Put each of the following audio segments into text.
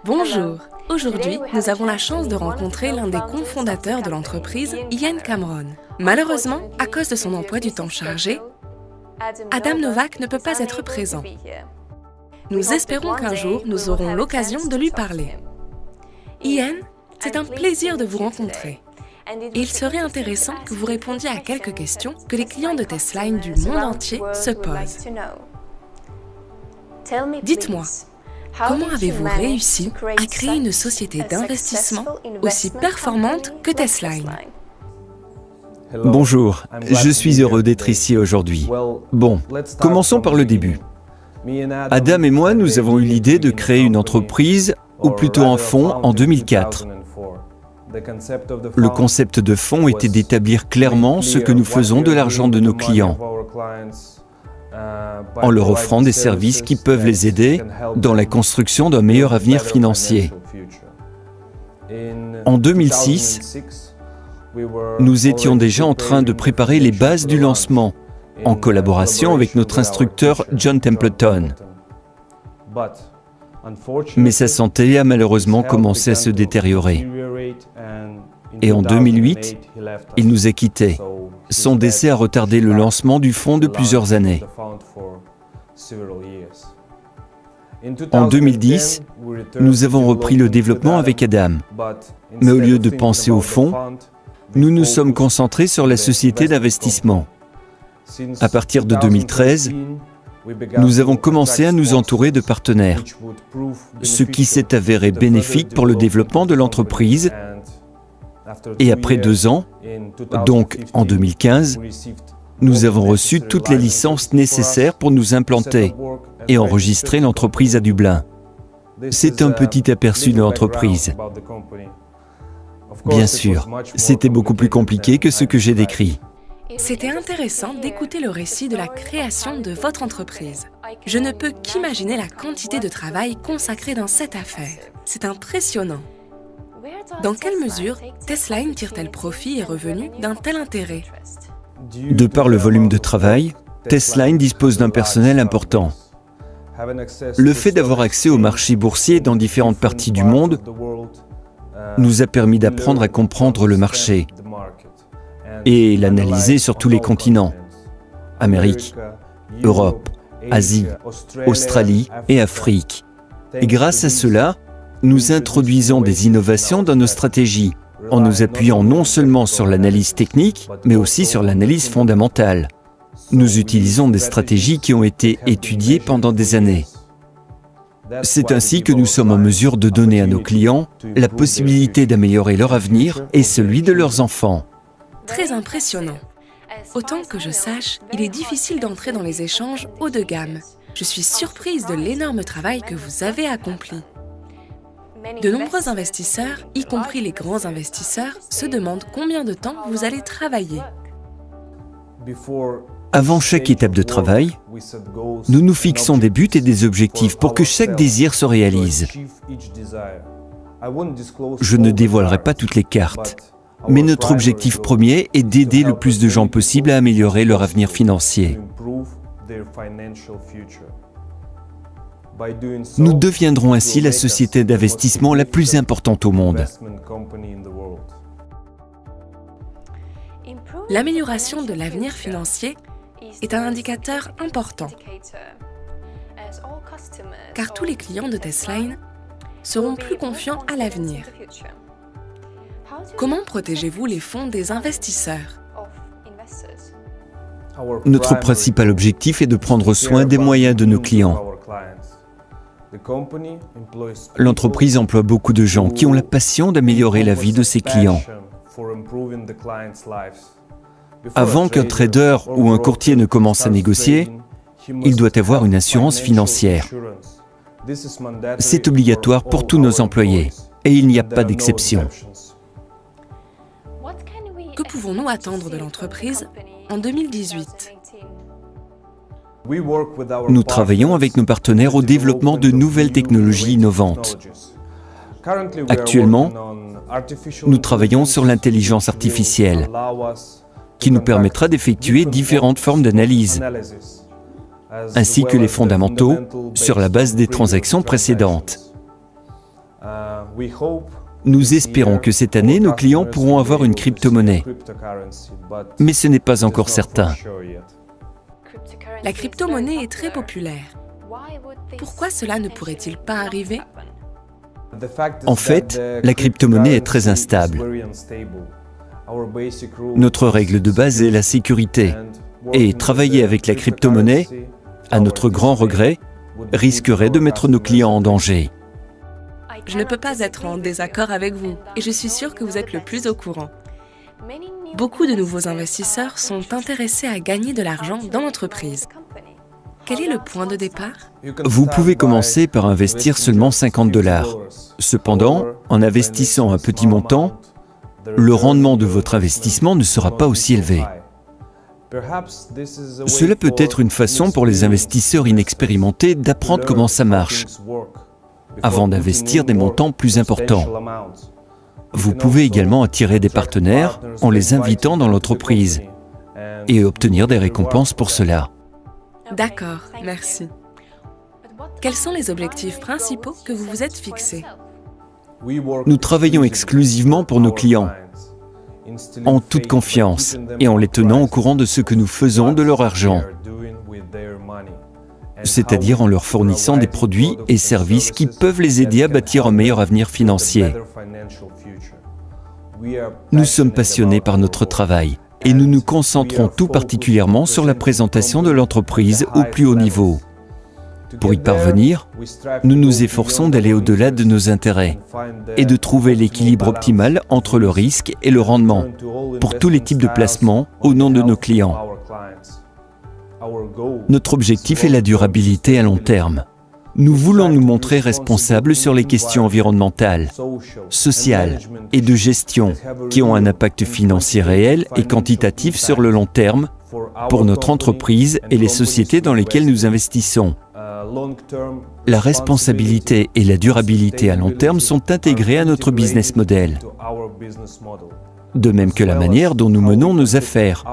Bonjour. Aujourd'hui, nous avons la chance de rencontrer l'un des cofondateurs de l'entreprise, Ian Cameron. Malheureusement, à cause de son emploi du temps chargé, Adam Novak ne peut pas être présent. Nous espérons qu'un jour, nous aurons l'occasion de lui parler. Ian, c'est un plaisir de vous rencontrer. Et il serait intéressant que vous répondiez à quelques questions que les clients de Testline du monde entier se posent. Dites-moi, comment avez-vous réussi à créer une société d'investissement aussi performante que Testline? Bonjour, je suis heureux d'être ici aujourd'hui. Bon, commençons par le début. Adam et moi, nous avons eu l'idée de créer une entreprise, ou plutôt un fonds, en 2004. Le concept de fonds était d'établir clairement ce que nous faisons de l'argent de nos clients, en leur offrant des services qui peuvent les aider dans la construction d'un meilleur avenir financier. En 2006, nous étions déjà en train de préparer les bases du lancement, en collaboration avec notre instructeur John Templeton. Mais sa santé a malheureusement commencé à se détériorer. Et en 2008, il nous a quittés. Son décès a retardé le lancement du fonds de plusieurs années. En 2010, nous avons repris le développement avec Adam. Mais au lieu de penser au fonds, nous nous sommes concentrés sur la société d'investissement. À partir de 2013, nous avons commencé à nous entourer de partenaires, ce qui s'est avéré bénéfique pour le développement de l'entreprise. Et après 2 ans, donc en 2015, nous avons reçu toutes les licences nécessaires pour nous implanter et enregistrer l'entreprise à Dublin. C'est un petit aperçu de l'entreprise. Bien sûr, c'était beaucoup plus compliqué que ce que j'ai décrit. C'était intéressant d'écouter le récit de la création de votre entreprise. Je ne peux qu'imaginer la quantité de travail consacré dans cette affaire. C'est impressionnant. Dans quelle mesure Testline tire-t-elle profit et revenus d'un tel intérêt? De par le volume de travail, Testline dispose d'un personnel important. Le fait d'avoir accès au marché boursier dans différentes parties du monde nous a permis d'apprendre à comprendre le marché et l'analyser sur tous les continents, Amérique, Europe, Asie, Australie et Afrique. Et grâce à cela, nous introduisons des innovations dans nos stratégies, en nous appuyant non seulement sur l'analyse technique, mais aussi sur l'analyse fondamentale. Nous utilisons des stratégies qui ont été étudiées pendant des années. C'est ainsi que nous sommes en mesure de donner à nos clients la possibilité d'améliorer leur avenir et celui de leurs enfants. Très impressionnant. Autant que je sache, il est difficile d'entrer dans les échanges haut de gamme. Je suis surprise de l'énorme travail que vous avez accompli. De nombreux investisseurs, y compris les grands investisseurs, se demandent combien de temps vous allez travailler. Avant chaque étape de travail, nous nous fixons des buts et des objectifs pour que chaque désir se réalise. Je ne dévoilerai pas toutes les cartes, mais notre objectif premier est d'aider le plus de gens possible à améliorer leur avenir financier. Nous deviendrons ainsi la société d'investissement la plus importante au monde. L'amélioration de l'avenir financier est un indicateur important, car tous les clients de Testline seront plus confiants à l'avenir. Comment protégez-vous les fonds des investisseurs? Notre principal objectif est de prendre soin des moyens de nos clients. L'entreprise emploie beaucoup de gens qui ont la passion d'améliorer la vie de ses clients. Avant qu'un trader ou un courtier ne commence à négocier, il doit avoir une assurance financière. C'est obligatoire pour tous nos employés et il n'y a pas d'exception. Que pouvons-nous attendre de l'entreprise en 2018? Nous travaillons avec nos partenaires au développement de nouvelles technologies innovantes. Actuellement, nous travaillons sur l'intelligence artificielle, qui nous permettra d'effectuer différentes formes d'analyse. ainsi que les fondamentaux sur la base des transactions précédentes. Nous espérons que cette année, nos clients pourront avoir une crypto-monnaie, mais ce n'est pas encore certain. La crypto-monnaie est très populaire. Pourquoi cela ne pourrait-il pas arriver? En fait, la crypto-monnaie est très instable. Notre règle de base est la sécurité. Et travailler avec la crypto-monnaie, à notre grand regret, risquerait de mettre nos clients en danger. Je ne peux pas être en désaccord avec vous, et je suis sûre que vous êtes le plus au courant. Beaucoup de nouveaux investisseurs sont intéressés à gagner de l'argent dans l'entreprise. Quel est le point de départ? Vous pouvez commencer par investir seulement 50 $. Cependant, en investissant un petit montant, le rendement de votre investissement ne sera pas aussi élevé. Cela peut être une façon pour les investisseurs inexpérimentés d'apprendre comment ça marche, avant d'investir des montants plus importants. Vous pouvez également attirer des partenaires en les invitant dans l'entreprise et obtenir des récompenses pour cela. D'accord, merci. Quels sont les objectifs principaux que vous vous êtes fixés? Nous travaillons exclusivement pour nos clients, en toute confiance et en les tenant au courant de ce que nous faisons de leur argent, c'est-à-dire en leur fournissant des produits et services qui peuvent les aider à bâtir un meilleur avenir financier. Nous sommes passionnés par notre travail et nous nous concentrons tout particulièrement sur la présentation de l'entreprise au plus haut niveau. Pour y parvenir, nous nous efforçons d'aller au-delà de nos intérêts et de trouver l'équilibre optimal entre le risque et le rendement pour tous les types de placements au nom de nos clients. Notre objectif est la durabilité à long terme. Nous voulons nous montrer responsables sur les questions environnementales, sociales et de gestion qui ont un impact financier réel et quantitatif sur le long terme pour notre entreprise et les sociétés dans lesquelles nous investissons. La responsabilité et la durabilité à long terme sont intégrées à notre business model, de même que la manière dont nous menons nos affaires.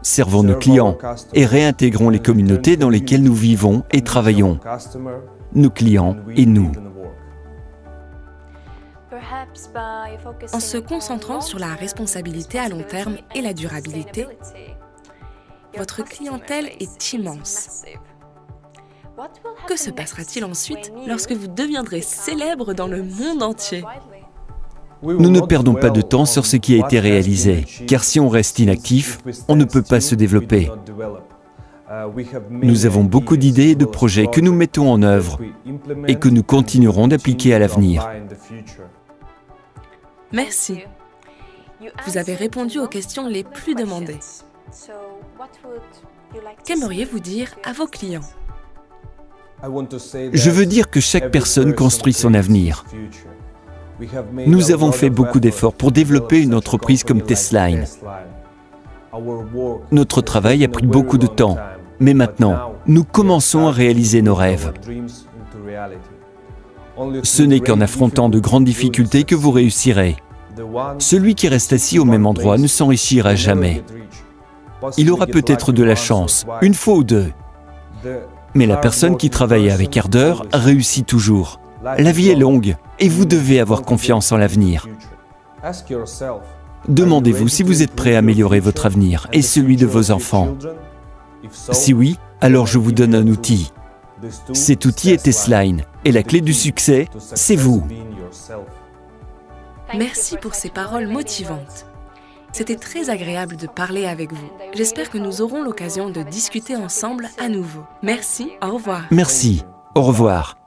Servons nos clients et réintégrons les communautés dans lesquelles nous vivons et travaillons, nos clients et nous. En se concentrant sur la responsabilité à long terme et la durabilité, votre clientèle est immense. Que se passera-t-il ensuite lorsque vous deviendrez célèbre dans le monde entier? Nous ne perdons pas de temps sur ce qui a été réalisé, car si on reste inactif, on ne peut pas se développer. Nous avons beaucoup d'idées et de projets que nous mettons en œuvre et que nous continuerons d'appliquer à l'avenir. Merci. Vous avez répondu aux questions les plus demandées. Qu'aimeriez-vous dire à vos clients? Je veux dire que chaque personne construit son avenir. Nous avons fait beaucoup d'efforts pour développer une entreprise comme Testline. Notre travail a pris beaucoup de temps, mais maintenant, nous commençons à réaliser nos rêves. Ce n'est qu'en affrontant de grandes difficultés que vous réussirez. Celui qui reste assis au même endroit ne s'enrichira jamais. Il aura peut-être de la chance, une fois ou deux. Mais la personne qui travaille avec ardeur réussit toujours. La vie est longue et vous devez avoir confiance en l'avenir. Demandez-vous si vous êtes prêt à améliorer votre avenir et celui de vos enfants. Si oui, alors je vous donne un outil. Cet outil est Testline et la clé du succès, c'est vous. Merci pour ces paroles motivantes. C'était très agréable de parler avec vous. J'espère que nous aurons l'occasion de discuter ensemble à nouveau. Merci, au revoir. Merci, au revoir.